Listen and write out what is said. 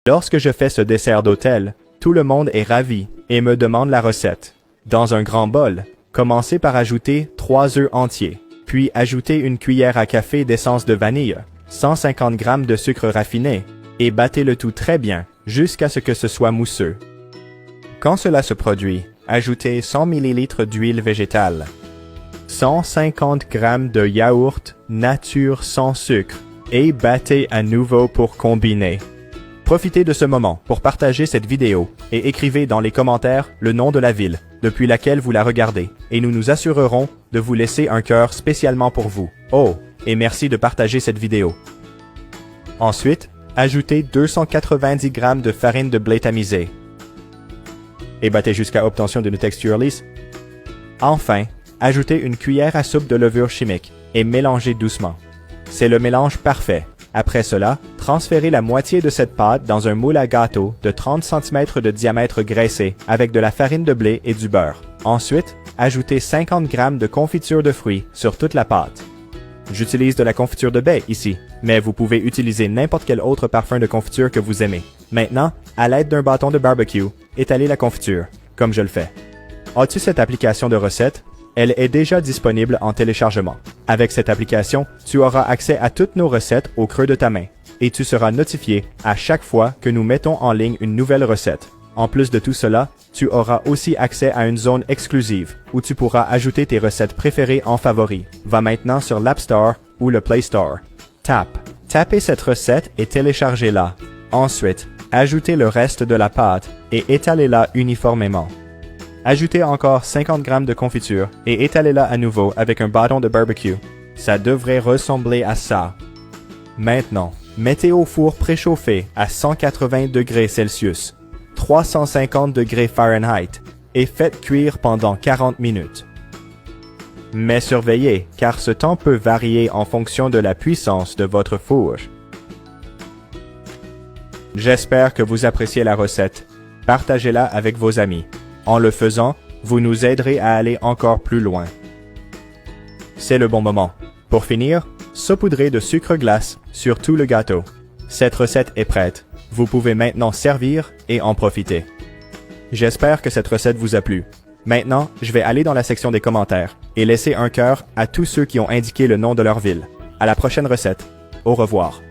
Lorsque je fais ce dessert d'hôtel, tout le monde est ravi et me demande la recette. Dans un grand bol, commencez par ajouter 3 œufs entiers, puis ajoutez une cuillère à café d'essence de vanille, 150 g de sucre raffiné, et battez le tout très bien jusqu'à ce que ce soit mousseux. Quand cela se produit, ajoutez 100 ml d'huile végétale, 150 g de yaourt nature sans sucre et battez à nouveau pour combiner. Profitez de ce moment pour partager cette vidéo et écrivez dans les commentaires le nom de la ville depuis laquelle vous la regardez et nous nous assurerons de vous laisser un cœur spécialement pour vous. Oh, et merci de partager cette vidéo. Ensuite, ajoutez 290 g de farine de blé tamisée et battez jusqu'à obtention d'une texture lisse. Enfin, ajoutez une cuillère à soupe de levure chimique et mélangez doucement. C'est le mélange parfait. Après cela, transférez la moitié de cette pâte dans un moule à gâteau de 30 cm de diamètre graissé avec de la farine de blé et du beurre. Ensuite, ajoutez 50 g de confiture de fruits sur toute la pâte. J'utilise de la confiture de baie ici, mais vous pouvez utiliser n'importe quel autre parfum de confiture que vous aimez. Maintenant, à l'aide d'un bâton de barbecue, étalez la confiture, comme je le fais. As-tu cette application de recette? Elle est déjà disponible en téléchargement. Avec cette application, tu auras accès à toutes nos recettes au creux de ta main et tu seras notifié à chaque fois que nous mettons en ligne une nouvelle recette. En plus de tout cela, tu auras aussi accès à une zone exclusive où tu pourras ajouter tes recettes préférées en favoris. Va maintenant sur l'App Store ou le Play Store. Tapez cette recette et téléchargez-la. Ensuite, ajoutez le reste de la pâte et étalez-la uniformément. Ajoutez encore 50 g de confiture et étalez-la à nouveau avec un bâton de barbecue. Ça devrait ressembler à ça. Maintenant, mettez au four préchauffé à 180 degrés Celsius, 350 degrés Fahrenheit et faites cuire pendant 40 minutes. Mais surveillez, car ce temps peut varier en fonction de la puissance de votre four. J'espère que vous appréciez la recette. Partagez-la avec vos amis. En le faisant, vous nous aiderez à aller encore plus loin. C'est le bon moment. Pour finir, saupoudrez de sucre glace sur tout le gâteau. Cette recette est prête. Vous pouvez maintenant servir et en profiter. J'espère que cette recette vous a plu. Maintenant, je vais aller dans la section des commentaires et laisser un cœur à tous ceux qui ont indiqué le nom de leur ville. À la prochaine recette. Au revoir.